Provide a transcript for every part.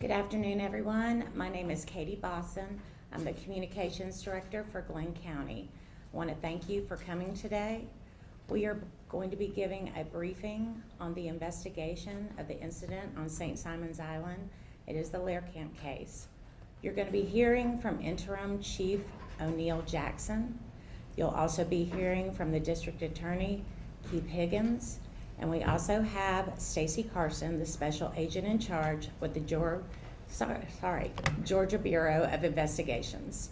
Good afternoon, everyone. My name is Katie Bosson. I'm the Communications Director for Glenn County. I want to thank you for coming today. We are going to be giving a briefing on the investigation of the incident on St. Simon's Island. It is the Lehrkamp case. You're going to be hearing from Interim Chief O'Neill Jackson. You'll also be hearing from the District Attorney, Keith Higgins, and we also have Stacy Carson, the Special Agent in charge with the Georgia Bureau of Investigations.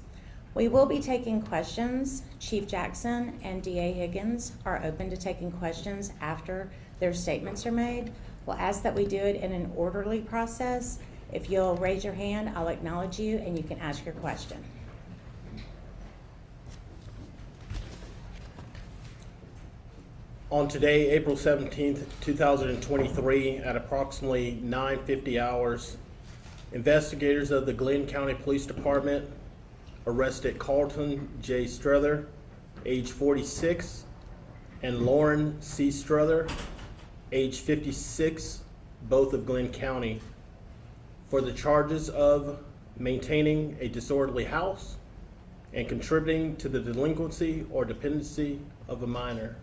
We will be taking questions. Chief Jackson and DA Higgins are open to taking questions after their statements are made. We'll ask that we do it in an orderly process. If you'll raise your hand, I'll acknowledge you and you can ask your question. On today, April 17th, 2023, at approximately 9:50 hours, investigators of the Glenn County Police Department arrested Carlton J. Struther, age 46, and Lauren C. Struther, age 56, both of Glenn County, for the charges of maintaining a disorderly house and contributing to the delinquency or dependency of a minor.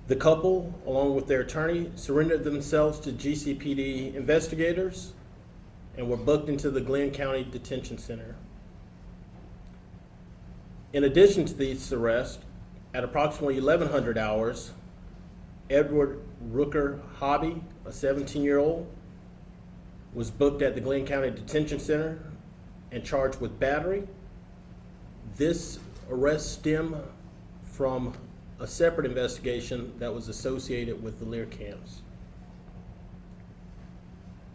The couple, along with their attorney, surrendered themselves to GCPD investigators and were booked into the Glenn County Detention Center. In addition to these arrests, at approximately 1100 hours, Edward Rooker Hobby, a 17-year-old, was booked at the Glenn County Detention Center and charged with battery. This arrest stemmed from a separate investigation that was associated with the Lehrkamps.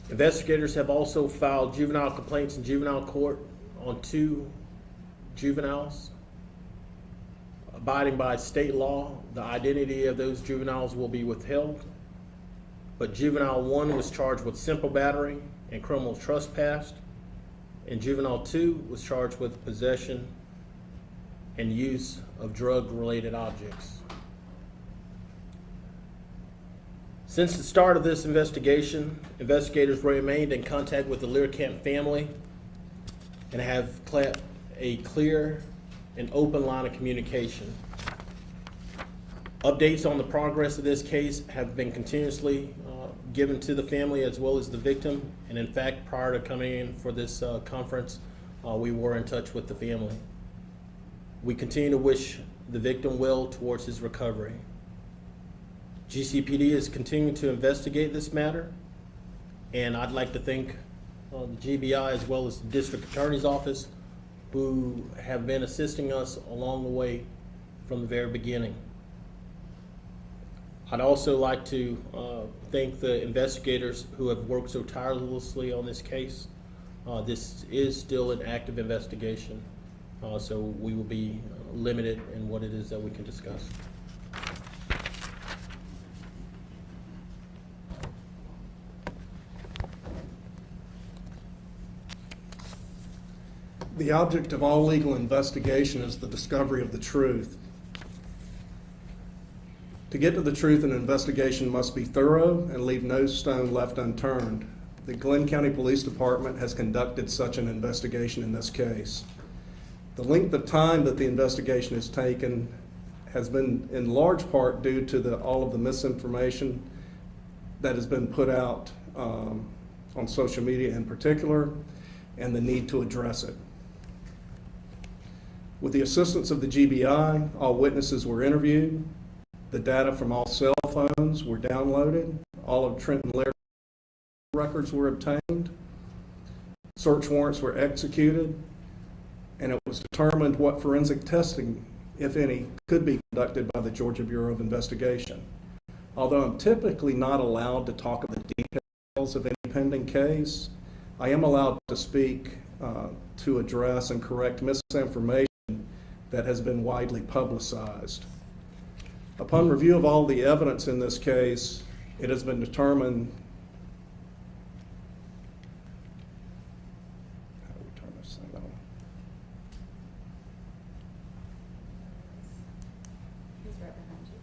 Investigators have also filed juvenile complaints in juvenile court on 2 juveniles. Abiding by state law, the identity of those juveniles will be withheld, but juvenile 1 was charged with simple battery and criminal trespass, and juvenile 2 was charged with possession and use of drug-related objects. Since the start of this investigation, investigators remained in contact with the Lehrkamp family and have kept a clear and open line of communication. Updates on the progress of this case have been continuously given to the family as well as the victim, and in fact, prior to coming in for this conference, we were in touch with the family. We continue to wish the victim well towards his recovery. GCPD is continuing to investigate this matter, and I'd like to thank the GBI as well as the District Attorney's Office, who have been assisting us along the way from the very beginning. I'd also like to thank the investigators who have worked so tirelessly on this case. This is still an active investigation. So we will be limited in what it is that we can discuss. The object of all legal investigation is the discovery of the truth. To get to the truth, an investigation must be thorough and leave no stone left unturned. The Glenn County Police Department has conducted such an investigation in this case. The length of time that the investigation has taken has been in large part due to all of the misinformation that has been put out on social media in particular, and the need to address it. With the assistance of the GBI, all witnesses were interviewed, the data from all cell phones were downloaded, all of Trent Lehrkamp records were obtained, search warrants were executed, and it was determined what forensic testing, if any, could be conducted by the Georgia Bureau of Investigation. Although I'm typically not allowed to talk of the details of any pending case, I am allowed to speak to address and correct misinformation that has been widely publicized. Upon review of all the evidence in this case, it has been determined. How do we turn this thing on? He's right behind you.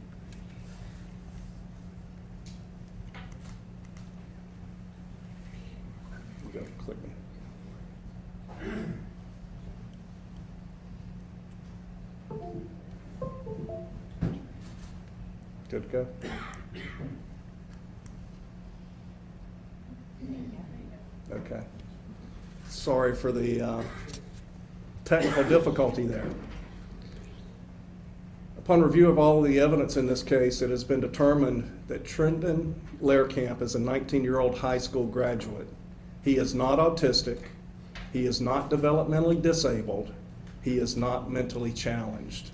go. Click me. Good to go? Okay. Sorry for the technical difficulty there. Upon review of all of the evidence in this case, it has been determined that Trent Lehrkamp is a 19-year-old high school graduate. He is not autistic. He is not developmentally disabled. He is not mentally challenged.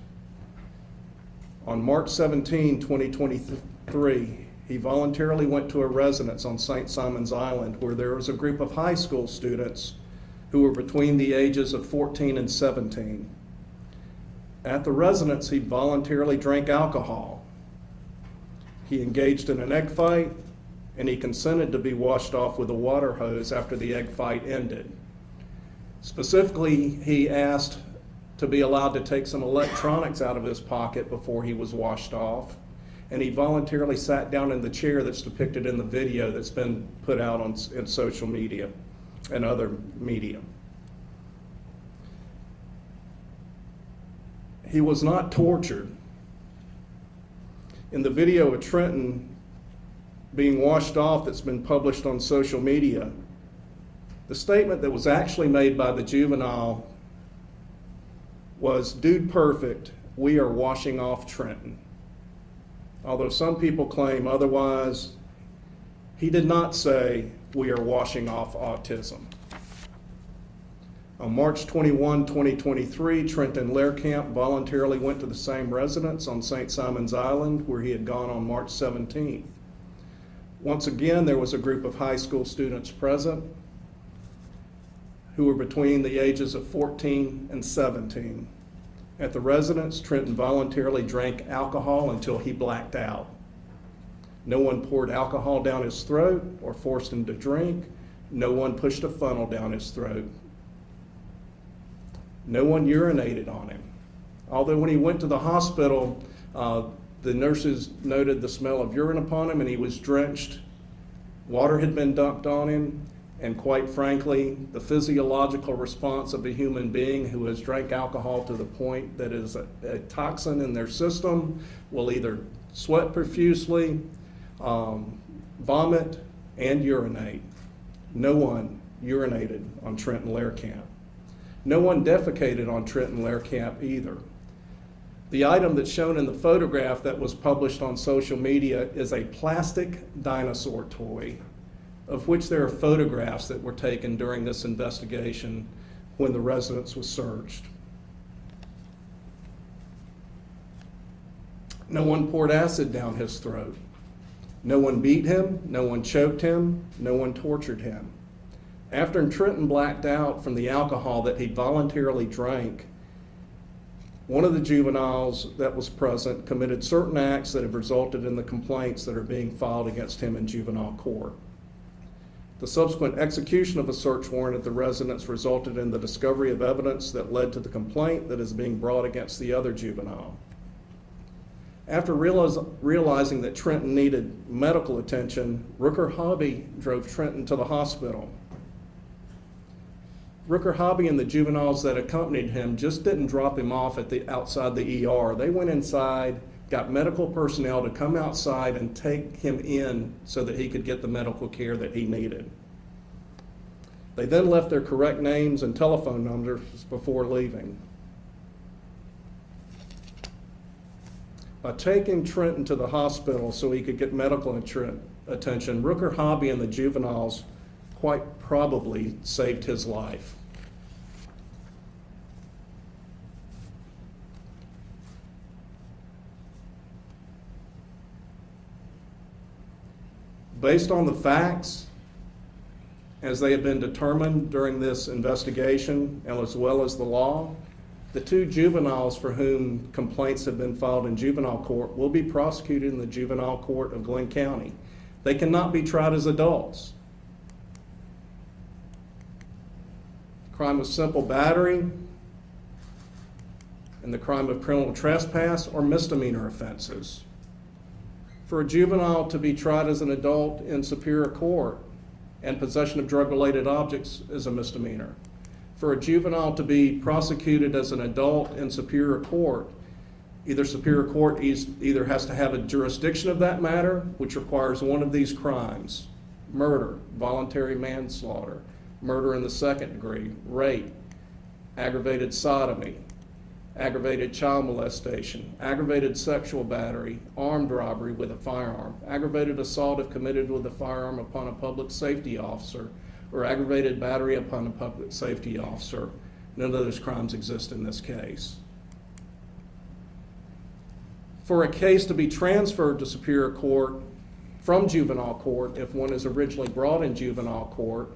On March 17, 2023, he voluntarily went to a residence on St. Simon's Island where there was a group of high school students who were between the ages of 14 and 17. At the residence, he voluntarily drank alcohol. He engaged in an egg fight, and he consented to be washed off with a water hose after the egg fight ended. Specifically, he asked to be allowed to take some electronics out of his pocket before he was washed off, and he voluntarily sat down in the chair that's depicted in the video that's been put out in social media and other media. He was not tortured. In the video of Trenton being washed off that's been published on social media, the statement that was actually made by the juvenile was, "Dude perfect, we are washing off Trenton." Although some people claim otherwise, he did not say, "We are washing off autism." On March 21, 2023, Trent Lehrkamp voluntarily went to the same residence on St. Simon's Island where he had gone on March 17th. Once again, there was a group of high school students present who were between the ages of 14 and 17. At the residence, Trenton voluntarily drank alcohol until he blacked out. No one poured alcohol down his throat or forced him to drink. No one pushed a funnel down his throat. No one urinated on him. Although when he went to the hospital, the nurses noted the smell of urine upon him and he was drenched. Water had been dumped on him. And quite frankly, the physiological response of a human being who has drank alcohol to the point that is a toxin in their system will either sweat profusely, vomit, and urinate. No one urinated on Trent Lehrkamp. No one defecated on Trent Lehrkamp either. The item that's shown in the photograph that was published on social media is a plastic dinosaur toy, of which there are photographs that were taken during this investigation when the residence was searched. No one poured acid down his throat. No one beat him, no one choked him, no one tortured him. After Trenton blacked out from the alcohol that he voluntarily drank, one of the juveniles that was present committed certain acts that have resulted in the complaints that are being filed against him in juvenile court. The subsequent execution of a search warrant at the residence resulted in the discovery of evidence that led to the complaint that is being brought against the other juvenile. After realizing that Trenton needed medical attention, Rooker Hobby drove Trenton to the hospital. Rooker Hobby and the juveniles that accompanied him just didn't drop him off outside the ER. They went inside, got medical personnel to come outside and take him in so that he could get the medical care that he needed. They then left their correct names and telephone numbers before leaving. By taking Trenton to the hospital so he could get medical attention, Rooker Hobby and the juveniles quite probably saved his life. Based on the facts, as they have been determined during this investigation, and as well as the law, the two juveniles for whom complaints have been filed in juvenile court will be prosecuted in the juvenile court of Glenn County. They cannot be tried as adults. Crime of simple battery and the crime of criminal trespass are misdemeanor offenses. For a juvenile to be tried as an adult in Superior Court, and possession of drug-related objects is a misdemeanor. For a juvenile to be prosecuted as an adult in Superior Court, Superior Court either has to have a jurisdiction of that matter, which requires one of these crimes: murder, voluntary manslaughter, murder in the second degree, rape, aggravated sodomy, aggravated child molestation, aggravated sexual battery, armed robbery with a firearm, aggravated assault if committed with a firearm upon a public safety officer, or aggravated battery upon a public safety officer. None of those crimes exist in this case. For a case to be transferred to Superior Court from juvenile court, if one is originally brought in juvenile court,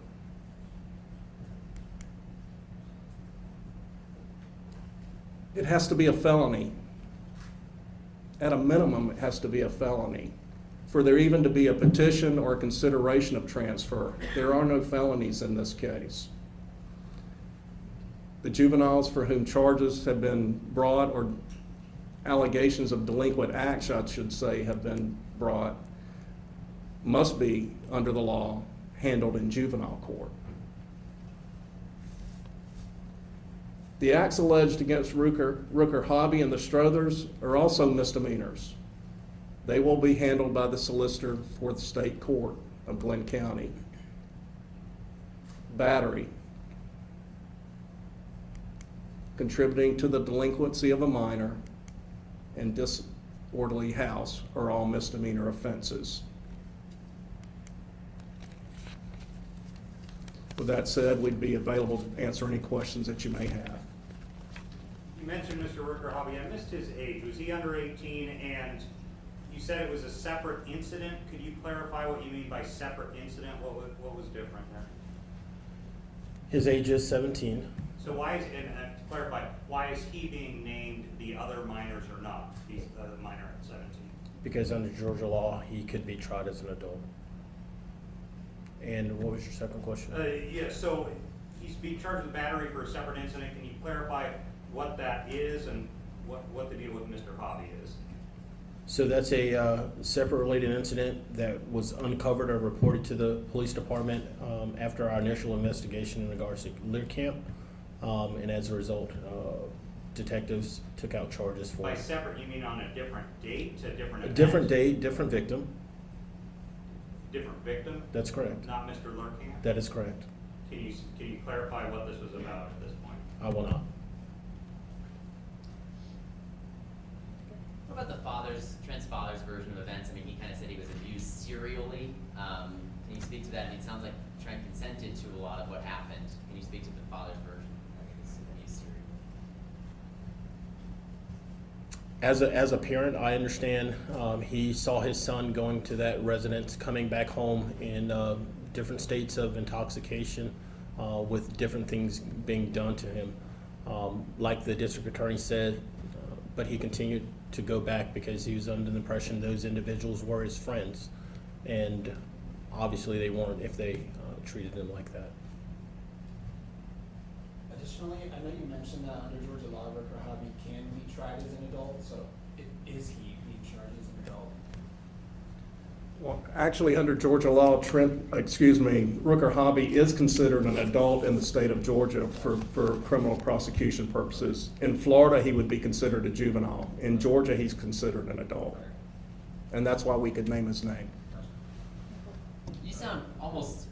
it has to be a felony. At a minimum, it has to be a felony for there even to be a petition or a consideration of transfer. There are no felonies in this case. The juveniles for whom charges have been brought, or allegations of delinquent acts, I should say, have been brought, must be, under the law, handled in juvenile court. The acts alleged against Rooker Hobby and the Strothers are also misdemeanors. They will be handled by the solicitor for the state court of Glenn County. Battery, contributing to the delinquency of a minor, and disorderly house are all misdemeanor offenses. With that said, we'd be available to answer any questions that you may have. You mentioned Mr. Rooker Hobby. I missed his age. Was he under 18? And you said it was a separate incident. Could you clarify what you mean by separate incident? What was different there? His age is 17. So why is, and to clarify, why is he being named, the other minors are not? He's the minor at 17. Because under Georgia law, he could be tried as an adult. And what was your second question? Yeah, so he's being charged with battery for a separate incident. Can you clarify what that is and what the deal with Mr. Hobby is? So that's a separate related incident that was uncovered or reported to the police department after our initial investigation in regards to Lehrkamp. And as a result, detectives took out charges for By separate, you mean on a different date to different a event? different date, different victim. Different victim? That's correct. Not Mr. Lehrkamp? That is correct. Can you clarify what this was about at this point? I will not. What about Trent's father's version of events? I mean, he kind of said he was abused serially. Can you speak to that? I mean, it sounds like Trent consented to a lot of what happened. Can you speak to the father's version of his abuse serially? As a parent, I understand he saw his son going to that residence, coming back home in different states of intoxication with different things being done to him. Like the district attorney said, but he continued to go back because he was under the impression those individuals were his friends. And obviously they weren't if they treated him like that. Additionally, I know you mentioned that under Georgia law, Rooker Hobby can be tried as an adult, so is he being charged as an adult? Well, actually, under Georgia law, Rooker Hobby is considered an adult in the state of Georgia for criminal prosecution purposes. In Florida, he would be considered a juvenile. In Georgia, he's considered an adult. And that's why we could name his name. You sound almost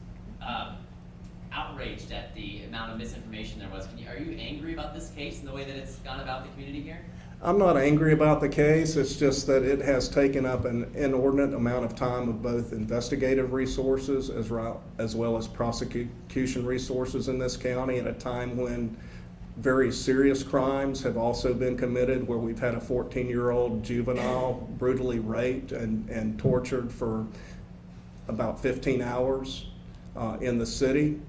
outraged at the amount of misinformation there was. Are you angry about this case and the way that it's gone about the community here? I'm not angry about the case. It's just that it has taken up an inordinate amount of time of both investigative resources as well as prosecution resources in this county at a time when very serious crimes have also been committed, where we've had a 14-year-old juvenile brutally raped and tortured for about 15 hours in the city.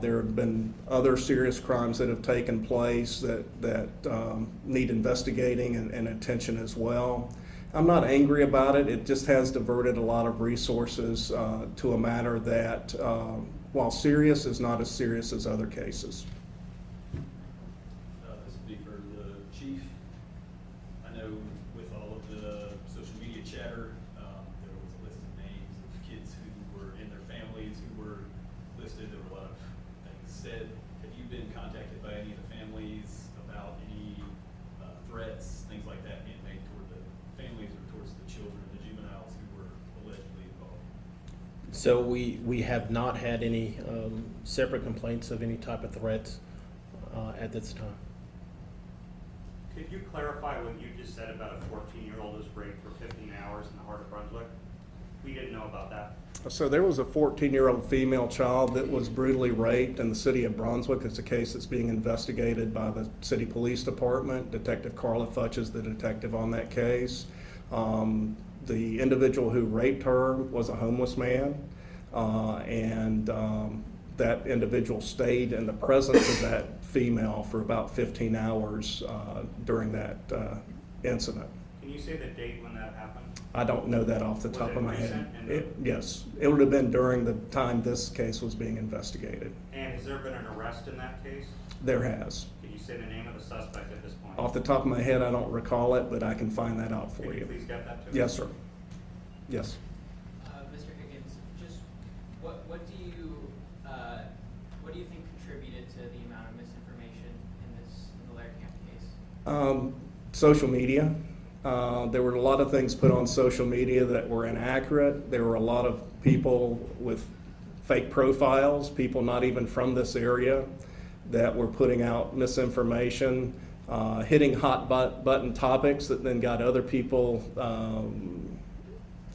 There have been other serious crimes that have taken place that need investigating and attention as well. I'm not angry about it. It just has diverted a lot of resources to a matter that, while serious, is not as serious as other cases. This would be for the chief. I know with all of the social media chatter, there was a list of names of kids who were in their families who were So we have not had any separate complaints of any type of threats at this time. Could you clarify what you just said about a 14-year-old was raped for 15 hours in the heart of Brunswick? We didn't know about that. So there was a 14-year-old female child that was brutally raped in the city of Brunswick. It's a case that's being investigated by the city police department. Detective Carla Futch is the detective on that case. The individual who raped her was a homeless man, and that individual stayed in the presence of that female for about 15 hours during that incident. Can you say the date when that happened? I don't know that off the Was top it of my recent head. in Yes, it would have been during the time this case was being investigated. And has there been an arrest in that case? There has. Could you say the name of the suspect at this point? Off the top of my head, I don't recall it, but I can find that out for Could you you. please get that to me? Yes, sir. Yes. Mr. Higgins, just what do you think contributed to the amount of misinformation in the Lehrkamp case? Social media. There were a lot of things put on social media that were inaccurate. There were a lot of people with fake profiles, people not even from this area, that were putting out misinformation, hitting hot button topics that then got other people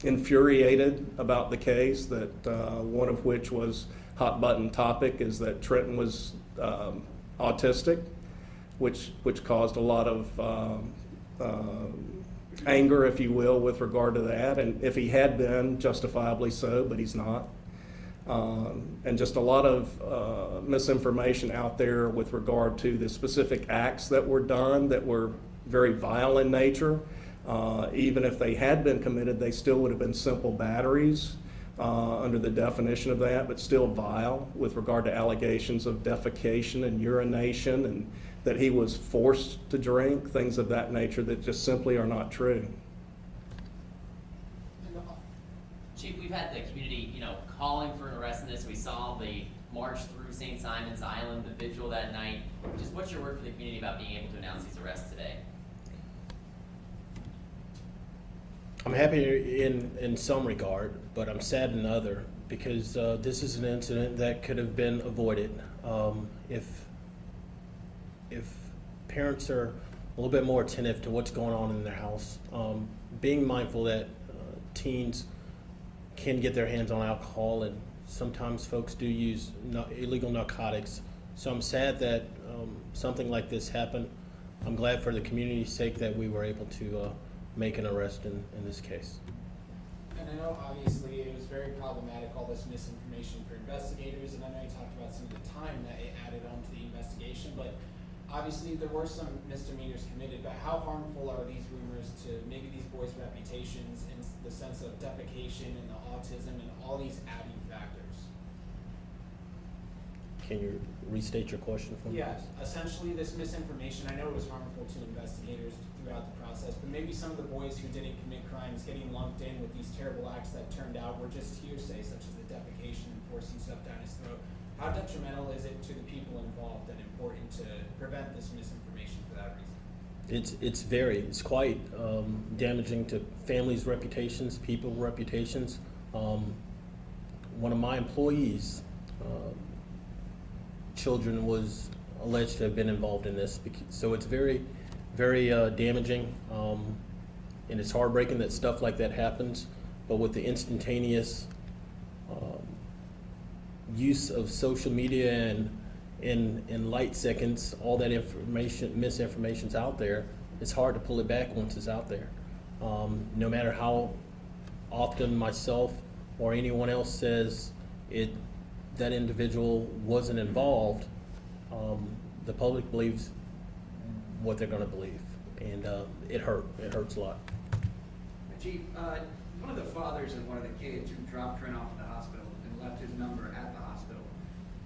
infuriated about the case. That one of which was hot button topic is that Trenton was autistic, which caused a lot of anger, if you will, with regard to that. And if he had been, justifiably so, but he's not. And just a lot of misinformation out there with regard to the specific acts that were done that were very vile in nature. Even if they had been committed, they still would have been simple batteries under the definition of that, but still vile with regard to allegations of defecation and urination, and that he was forced to drink, things of that nature that just simply are not true. Chief, we've had the community, calling for an arrest in this. We saw the march through St. Simon's Island, the vigil that night. Just what's your word for the community about being able to announce these arrests today? I'm happy in some regard, but I'm sad in other, because this is an incident that could have been avoided if parents are a little bit more attentive to what's going on in their house, being mindful that teens can get their hands on alcohol, and sometimes folks do use illegal narcotics. So I'm sad that something like this happened. I'm glad for the community's sake that we were able to make an arrest in this case. And I know obviously it was very problematic, all this misinformation for investigators, and I know you talked about some of the time that it added on to the investigation, but obviously there were some misdemeanors committed, but how harmful are these rumors to maybe these boys' reputations in the sense of defecation and the autism and all these adding factors? Can you restate your question for me? Yeah, essentially this misinformation, I know it was harmful to investigators throughout the process, but maybe some of the boys who didn't commit crimes getting lumped in with these terrible acts that turned out were just hearsay, such as the defecation and forcing stuff down his throat. How detrimental is it to the people involved and important to prevent this misinformation for that reason? It's quite damaging to families' reputations, people's reputations. One of my employees' children was alleged to have been involved in this, so it's very, very damaging, and it's heartbreaking that stuff like that happens. But with the instantaneous use of social media and in light seconds, all that misinformation's out there. It's hard to pull it back once it's out there. No matter how often myself or anyone else says that individual wasn't involved, the public believes what they're going to believe, and it hurts a lot. Chief, one of the fathers of one of the kids who dropped Trent off at the hospital and left his number at the hospital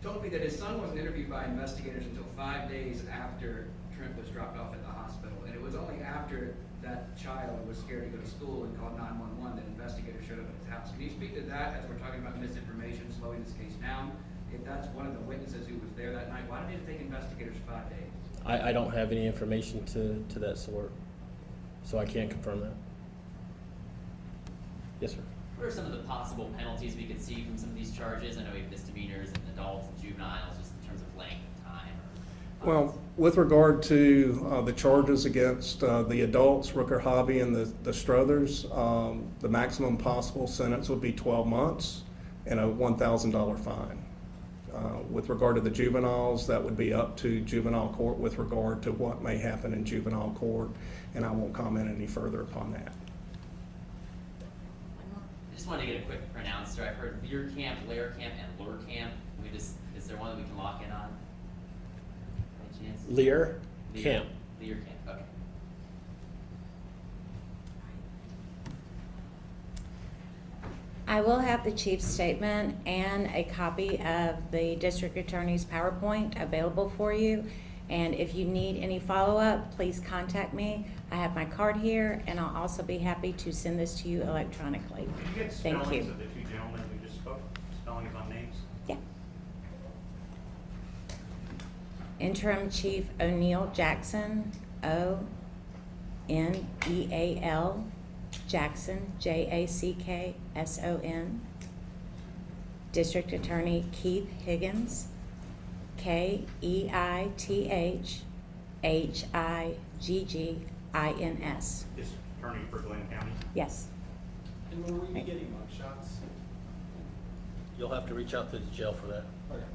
told me that his son wasn't interviewed by investigators until 5 days after Trent was dropped off at the hospital, and it was only after that child was scared to go to school and called 911 that investigators showed up at his house. Can you speak to that as we're talking about misinformation, slowing this case down? If that's one of the witnesses who was there that night, why did it take investigators 5 days? I don't have any information to that sort, so I can't confirm that. Yes, sir. What are some of the possible penalties we could see from some of these charges? I know we have misdemeanors and adults and juveniles, just in terms of length of time or. Well, with regard to the charges against the adults, Rooker Hobby and the Struthers, the maximum possible sentence would be 12 months and a $1,000 fine. With regard to the juveniles, that would be up to juvenile court with regard to what may happen in juvenile court, and I won't comment any further upon that. I just wanted to get a quick pronouncer. I've heard Lehrkamp, and Lehrkamp. Is there one that we can lock in on? Any chance? Lehrkamp. Lehrkamp, okay. I will have the chief's statement and a copy of the district attorney's PowerPoint available for you. And if you need any follow-up, please contact me. I have my card here, and I'll also be happy to send this to you electronically. Did you get Thank spellings you. of the two gentlemen who just spoke? Spellings on names? Yeah. Interim Chief O'Neill Jackson, O-N-E-A-L, Jackson, J-A-C-K-S-O-N. District Attorney Keith Higgins, K-E-I-T-H-H-I-G-G-I-N-S. District Attorney for Glenn County? Yes. And will we be getting mugshots? You'll have to reach out to the jail for that. Okay.